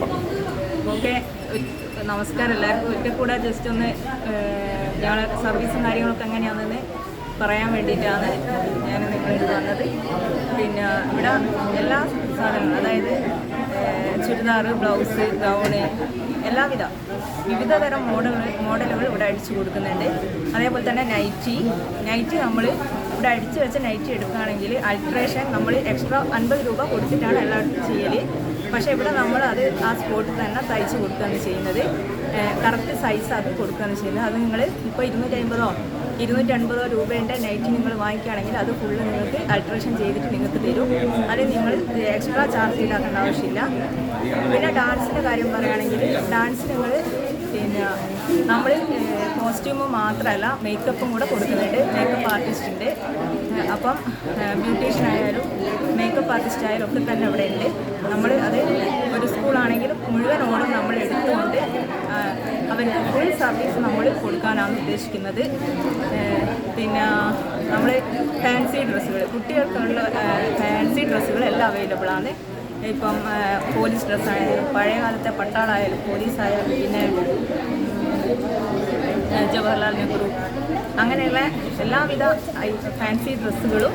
Okay, നമസ്കാരം എല്ലാവർക്കും. ഒരിക്കൽ കൂടെ ജസ്റ്റ് ഒന്ന് ഞങ്ങളെ സർവീസും കാര്യങ്ങളൊക്കെ എങ്ങനെയാണെന്ന് പറയാൻ വേണ്ടിയിട്ടാണ് ഞാൻ നിങ്ങളിത് വന്നത്. പിന്നെ ഇവിടെ എല്ലാ സാധനങ്ങളും, അതായത് ചുരിദാർ, ബ്ലൗസ്, ഗൗണ്, എല്ലാവിധ വിവിധ തരം മോഡലുകൾ ഇവിടെ അടിച്ചു കൊടുക്കുന്നുണ്ട്. അതേപോലെ തന്നെ നൈറ്റി നമ്മൾ ഇവിടെ അടിച്ചു വെച്ച നൈറ്റി എടുക്കുകയാണെങ്കിൽ അൾട്രേഷൻ നമ്മൾ എക്സ്ട്രാ 50 രൂപ കൊടുത്തിട്ടാണ് എല്ലാവർക്കും ചെയ്യൽ. പക്ഷേ ഇവിടെ നമ്മൾ അത് ആ സ്പോട്ടിൽ തന്നെ തയ്ച്ച് കൊടുക്കുകയാണ് ചെയ്യുന്നത്. കറക്റ്റ് സൈസ് അത് കൊടുക്കുകയാണ് ചെയ്യുന്നത്. അത് നിങ്ങൾ ഇപ്പോൾ 250-250 രൂപേൻ്റെ നൈറ്റി നിങ്ങൾ വാങ്ങിക്കുകയാണെങ്കിൽ അത് ഫുള്ള് നിങ്ങൾക്ക് അൾട്രേഷൻ ചെയ്തിട്ട് നിങ്ങൾക്ക് തരും. അത് നിങ്ങൾ എക്സ്ട്രാ ചാർജ് ഈടാക്കേണ്ട ആവശ്യമില്ല. പിന്നെ ഡാൻസിൻ്റെ കാര്യം പറയുകയാണെങ്കിൽ ഡാൻസ് നിങ്ങൾ പിന്നെ നമ്മൾ കോസ്റ്റ്യൂമ് മാത്രമല്ല മേക്കപ്പും കൂടെ കൊടുക്കുന്നുണ്ട്. മേക്കപ്പ് ആർട്ടിസ്റ്റുണ്ട്. അപ്പം ബ്യൂട്ടീഷ്യൻ ആയാലും മേക്കപ്പ് ആർട്ടിസ്റ്റ് ആയാലും ഒക്കെ തന്നെ ഇവിടെ ഉണ്ട്. നമ്മൾ അത് ഒരു സ്കൂളാണെങ്കിലും മുഴുവൻ ഓർഡർ നമ്മൾ എടുത്തുകൊണ്ട് അവർക്ക് ഫുൾ സർവീസ് നമ്മൾ കൊടുക്കാനാണ് ഉദ്ദേശിക്കുന്നത്. പിന്നെ നമ്മൾ ഫാൻസി ഡ്രസ്സുകൾ, കുട്ടികൾക്കുള്ള ഫാൻസി ഡ്രസ്സുകൾ എല്ലാം അവൈലബിൾ ആണ്. ഇപ്പം പോലീസ് ഡ്രസ്സായാലും പഴയ കാലത്തെ പട്ടാളായാലും പോലീസായാലും പിന്നെ ജവഹർലാൽ നെഹ്റു അങ്ങനെയുള്ള എല്ലാവിധ ഫാൻസി ഡ്രസ്സുകളും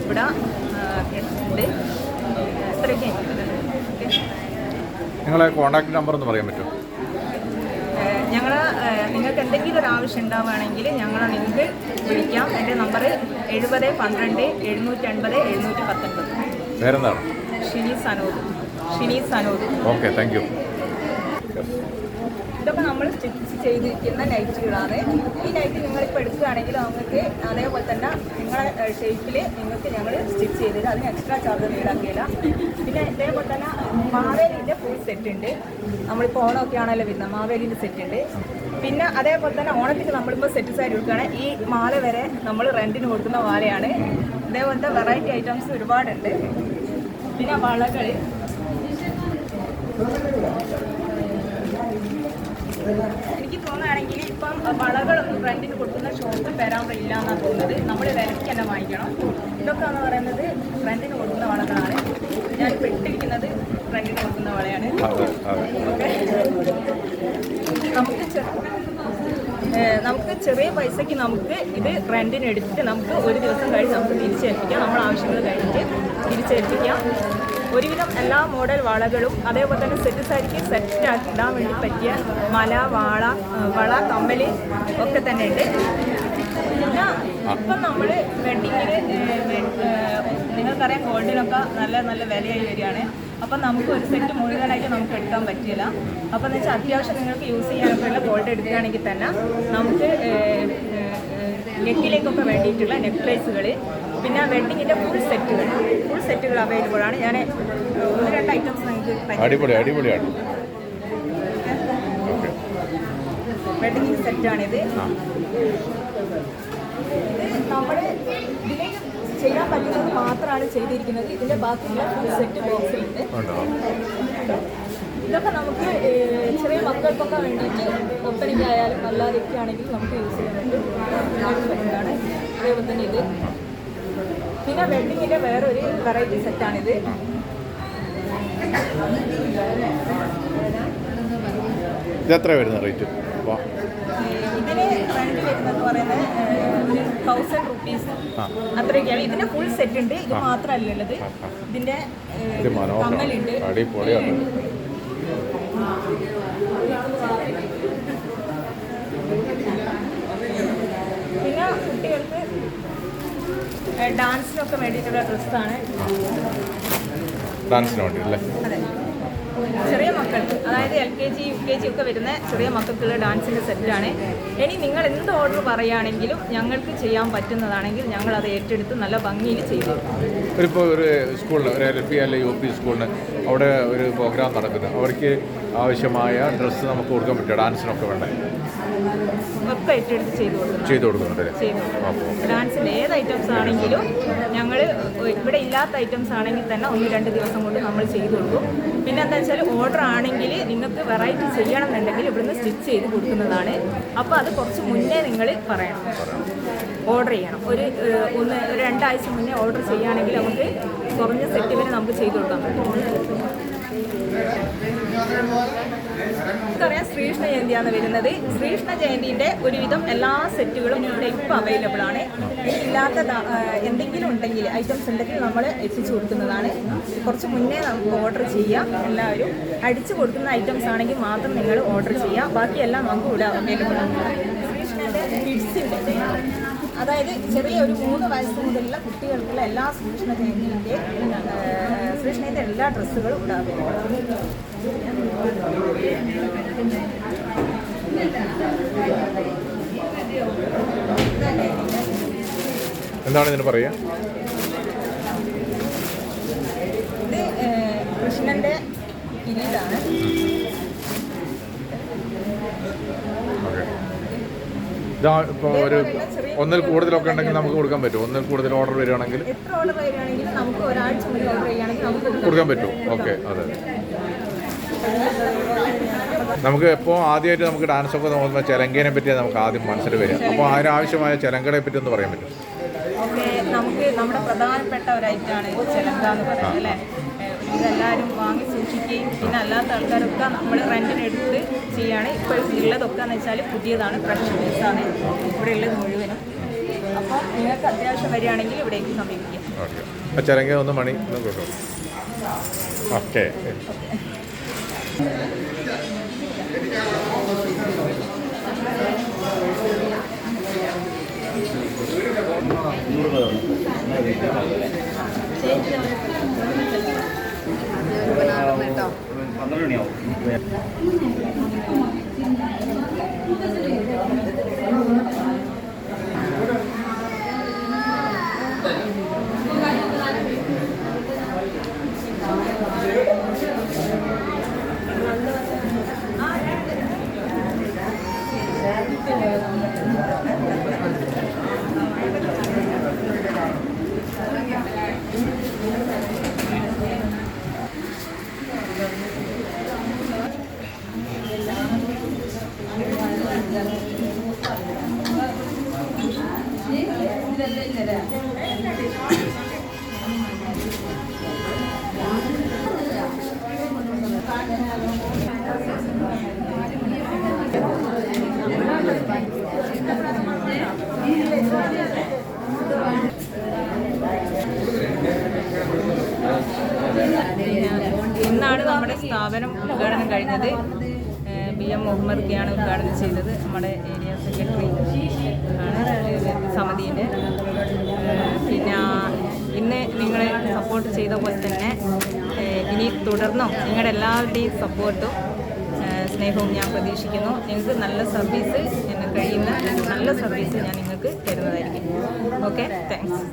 ഇവിടെ ഉണ്ട്. ഇത്രയൊക്കെ നിങ്ങളെ കോൺടാക്ട് നമ്പർ ഒന്ന് പറയാൻ പറ്റുമോ? നിങ്ങൾക്ക് എന്തെങ്കിലും ഒരു ആവശ്യം ഉണ്ടാവുകയാണെങ്കിൽ നിങ്ങൾക്ക് വിളിക്കാം. എൻ്റെ നമ്പർ 7012-780-719. വേറെന്താണ്? Shinees Anood. Okay, thank you. ഇതൊക്കെ നമ്മൾ സ്റ്റിച്ച് ചെയ്തിരിക്കുന്ന നൈറ്റുകളാണ്. ഈ നൈറ്റ് നിങ്ങളിപ്പോൾ എടുക്കുകയാണെങ്കിൽ നിങ്ങൾക്ക് അതേപോലെ തന്നെ നിങ്ങളുടെ ഷേപ്പിൽ നിങ്ങൾക്ക് ഞങ്ങൾ സ്റ്റിച്ച് ചെയ്തിട്ട് അതിന് എക്സ്ട്രാ ചാർജ് ഈടാക്കിയില്ല. പിന്നെ ഇതേപോലെ തന്നെ മാവേലിൻ്റെ ഫുൾ സെറ്റ് ഉണ്ട്. നമ്മളിപ്പോൾ ഓണമൊക്കെ ആണല്ലോ വരുന്നത്, മാവേലിൻ്റെ സെറ്റ് ഉണ്ട്. പിന്നെ അതേപോലെ തന്നെ ഓണത്തിന് നമ്മളിപ്പോൾ സെറ്റ് സാരി എടുക്കുകയാണെങ്കിൽ ഈ മാല വരെ നമ്മൾ റെൻറ്റിന് കൊടുക്കുന്ന മാലയാണ്. ഇതേപോലത്തെ വെറൈറ്റി ഐറ്റംസ് ഒരുപാടുണ്ട്. പിന്നെ വളകൾ, എനിക്ക് തോന്നുകയാണെങ്കിൽ ഇപ്പം വളകളൊന്നും റെൻറ്റിന് കൊടുക്കുന്ന ഷോപ്പ് വരാറില്ല എന്നാണ് തോന്നുന്നത്. നമ്മൾ വിലയ്ക്ക് തന്നെ വാങ്ങിക്കണം. ഇതൊക്കെ എന്ന് പറയുന്നത് റെൻറ്റിന് കൊടുക്കുന്ന വളകളാണ്. ഞാൻ ഇട്ടിരിക്കുന്നത് റെൻറ്റിന് കൊടുക്കുന്ന വളയാണ്. നമുക്ക് ചെറിയ പൈസയ്ക്ക് നമുക്ക് ഇത് റെൻറ്റിന് എടുത്തിട്ട് നമുക്ക് ഒരു ദിവസം കഴിഞ്ഞ് നമുക്ക് തിരിച്ചേൽപ്പിക്കാം. നമ്മൾ ആവശ്യങ്ങൾ കഴിഞ്ഞിട്ട് തിരിച്ചേൽപ്പിക്കാം. ഒരുവിധം എല്ലാ മോഡൽ വളകളും അതേപോലെ തന്നെ സെറ്റ് സാരിക്ക് സെറ്റാക്കി ഇടാൻ വേണ്ടി പറ്റിയ മല, വള, കമ്മൽ ഒക്കെ തന്നെ ഉണ്ട്. പിന്നെ ഇപ്പം നമ്മൾ വെഡിങ്ങിന് നിങ്ങൾക്കറിയാം ഗോൾഡിനൊക്കെ നല്ല നല്ല വിലയായി വരികയാണ്. അപ്പം നമുക്ക് ഒരു സെറ്റ് മുഴുവനായിട്ട് നമുക്ക് എടുക്കാൻ പറ്റില്ല. അപ്പം എന്ന് വെച്ചാൽ അത്യാവശ്യം നിങ്ങൾക്ക് യൂസ് ചെയ്യാനൊക്കെയുള്ള ഗോൾഡ് എടുക്കുകയാണെങ്കിൽ തന്നെ നമുക്ക് നെക്കിലേക്കൊക്കെ വേണ്ടിയിട്ടുള്ള നെക്ലേസുകൾ, പിന്നെ വെഡിങ്ങിൻ്റെ ഫുൾ സെറ്റുകൾ അവൈലബിൾ ആണ്. ഞാൻ 1-2 ഐറ്റംസ് നിങ്ങൾക്ക് അടിപൊളിയാണ്. വെഡിങ് സെറ്റാണിത്. നമ്മൾ ഇതിലേക്ക് ചെയ്യാൻ പറ്റുന്നത് മാത്രമാണ് ചെയ്തിരിക്കുന്നത്. ഇതിൻ്റെ ബാക്കിയുള്ള ഫുൾ സെറ്റ് ബോക്സിലുണ്ട്. ഇതൊക്കെ നമുക്ക് ചെറിയ മക്കൾക്കൊക്കെ വേണ്ടിയിട്ട് ഒപ്പനയ്ക്കായാലും അല്ലാതെയൊക്കെ ആണെങ്കിൽ നമുക്ക് യൂസ് ചെയ്യാൻ പറ്റുന്നതാണ്. അതേപോലെ തന്നെ ഇത് പിന്നെ വെഡിങ്ങിൻ്റെ വേറൊരു വെറൈറ്റി സെറ്റാണിത്. ഇതെത്ര വരുന്ന റേറ്റ്? ഇതിന് റെന്റ് വരുന്നത് പറയുന്നത് 1000 രൂപീസ് അത്രയൊക്കെയാണ്. ഇതിൻ്റെ ഫുൾ സെറ്റ് ഉണ്ട്. ഇത് മാത്രമല്ല ഉള്ളത്. ഇതിൻ്റെ കമ്മലുണ്ട്. പിന്നെ കുട്ടികൾക്ക് ഡാൻസിനൊക്കെ വേണ്ടിയിട്ടുള്ള ഡ്രസ്സാണ്. ഡാൻസിന് വേണ്ടിയില്ലേ? അതെ, ചെറിയ മക്കൾക്ക്, അതായത് LKG UKG ഒക്കെ വരുന്ന ചെറിയ മക്കൾക്കുള്ള ഡാൻസിൻ്റെ സെറ്റാണ്. ഇനി നിങ്ങൾ എന്ത് ഓർഡർ പറയുകയാണെങ്കിലും ഞങ്ങൾക്ക് ചെയ്യാൻ പറ്റുന്നതാണെങ്കിൽ ഞങ്ങൾ അത് ഏറ്റെടുത്ത് നല്ല ഭംഗിയിൽ ചെയ്തു. ഇപ്പോൾ ഒരു സ്കൂളിന്, ഒരു LP അല്ലെങ്കിൽ UP സ്കൂളിന് അവിടെ ഒരു പ്രോഗ്രാം നടക്കുന്നത്, അവർക്ക് ആവശ്യമായ ഡ്രസ്സ് നമുക്ക് കൊടുക്കാൻ പറ്റുമോ? ഡാൻസിനൊക്കെ വേണ്ടേ? ഒക്കെ ഏറ്റെടുത്ത് ചെയ്തു കൊടുക്കുന്നുണ്ട്. ഡാൻസിൻ്റെ ഏത് ഐറ്റംസ് ആണെങ്കിലും ഞങ്ങൾ ഇവിടെ ഇല്ലാത്ത ഐറ്റംസ് ആണെങ്കിൽ തന്നെ 1-2 ദിവസം കൊണ്ട് നമ്മൾ ചെയ്തു കൊടുക്കും. പിന്നെ എന്താ വെച്ചാൽ ഓർഡർ ആണെങ്കിൽ നിങ്ങൾക്ക് വെറൈറ്റി ചെയ്യണമെന്നുണ്ടെങ്കിൽ ഇവിടുന്ന് സ്റ്റിച്ച് ചെയ്ത് കൊടുക്കുന്നതാണ്. അപ്പോൾ അത് കുറച്ച് മുന്നേ നിങ്ങൾ പറയണം, ഓർഡർ ചെയ്യണം. ഒരു 2 ആഴ്ച മുന്നേ ഓർഡർ ചെയ്യുകയാണെങ്കിൽ നമുക്ക് കുറഞ്ഞ സെറ്റ് വരെ നമുക്ക് ചെയ്ത് കൊടുക്കാൻ പറ്റും. നമുക്കറിയാം ശ്രീകൃഷ്ണ ജയന്തിയാണ് വരുന്നത്. ശ്രീകൃഷ്ണ ജയന്തിൻ്റെ ഒരുവിധം എല്ലാ സെറ്റുകളും ഇവിടെ ഇപ്പോൾ അവൈലബിൾ ആണ്. ഇല്ലാത്ത എന്തെങ്കിലും ഉണ്ടെങ്കിൽ ഐറ്റംസ് ഉണ്ടെങ്കിൽ നമ്മൾ എത്തിച്ചു കൊടുക്കുന്നതാണ്. കുറച്ച് മുന്നേ നമുക്ക് ഓർഡർ ചെയ്യാം. എല്ലാവരും അടിച്ചു കൊടുക്കുന്ന ഐറ്റംസ് ആണെങ്കിൽ മാത്രം നിങ്ങൾ ഓർഡർ ചെയ്യാം. ബാക്കിയെല്ലാം നമുക്ക് ഇവിടെ അവൈലബിൾ ആണ്. ശ്രീകൃഷ്ണൻ്റെ കിഡ്സിൻ്റെ, അതായത് ചെറിയ ഒരു 3 വയസ്സ് മുതലുള്ള കുട്ടികൾക്കുള്ള എല്ലാ ശ്രീകൃഷ്ണൻ്റെ എല്ലാ ഡ്രസ്സുകളും ഇവിടെ അവൈലബിൾ ആണ്. എന്താണ് ഇതിന് പറയുക? ഇത് കൃഷ്ണന്റെ കിരീടാണ്. ഇതാ ഇപ്പോൾ ഒരു ഒന്നിൽ കൂടുതലൊക്കെ ഉണ്ടെങ്കിൽ നമുക്ക് കൊടുക്കാൻ പറ്റും. ഒന്നിൽ കൂടുതൽ ഓർഡർ വരികയാണെങ്കിൽ, എത്ര ഓർഡർ വരികയാണെങ്കിലും നമുക്ക് ഒരാഴ്ച മുന്നേ ഓർഡർ ചെയ്യുകയാണെങ്കിൽ നമുക്ക് കൊടുക്കാൻ പറ്റും. ഓക്കെ, അതെ. നമുക്ക് എപ്പോൾ ആദ്യമായിട്ട് നമുക്ക് ഡാൻസൊക്കെ നോക്കുമ്പോൾ ചെലങ്കേനെ പറ്റി നമുക്ക് ആദ്യം മനസ്സിൽ വരിക. അപ്പോൾ അതിനാവശ്യമായ ചെലങ്കയെ പറ്റി ഒന്ന് പറയാൻ പറ്റും? ഓക്കെ, നമുക്ക് നമ്മുടെ പ്രധാനപ്പെട്ട ഒരു ഐറ്റമാണ് ചെലങ്ക എന്ന് പറയുന്നത് അല്ലേ. ഇതെല്ലാവരും വാങ്ങി സൂക്ഷിക്കുകയും പിന്നെ അല്ലാത്ത ആൾക്കാരൊക്കെ നമ്മൾ റെൻറ്റിനെടുത്ത് ചെയ്യുകയാണ്. ഇപ്പോൾ ഉള്ളതൊക്കെ എന്ന് വെച്ചാൽ പുതിയതാണ്, ഫ്രഷ് പീസാണ് ഇവിടെ ഉള്ളത് മുഴുവനും. അപ്പോൾ നിങ്ങൾക്ക് അത്യാവശ്യം വരികയാണെങ്കിൽ ഇവിടേക്ക് സമീപിക്കാം. ഓക്കെ, ചെലങ്ക ഒന്ന് മണി കിട്ടും. ഓക്കെ, കേട്ടോ 12 മണിയാവും. ഇന്നാണ് നമ്മുടെ സ്ഥാപനം ഉദ്ഘാടനം കഴിഞ്ഞത്. BM മുഹമ്മദ്ക്കാണ് ഉദ്ഘാടനം ചെയ്തത്. നമ്മുടെ ഏരിയ സെക്രട്ടറി ആണ് സമിതിൻ്റെ. പിന്നെ ഇന്ന് നിങ്ങൾ സപ്പോർട്ട് ചെയ്ത പോലെ തന്നെ ഇനി തുടർന്നും നിങ്ങളുടെ എല്ലാവരുടെയും സപ്പോർട്ടും സ്നേഹവും ഞാൻ പ്രതീക്ഷിക്കുന്നു. നിങ്ങൾക്ക് നല്ല സർവീസ്, എനിക്ക് കഴിയുന്ന നല്ല സർവീസ് ഞാൻ നിങ്ങൾക്ക് തരുന്നതായിരിക്കും. Okay, thanks.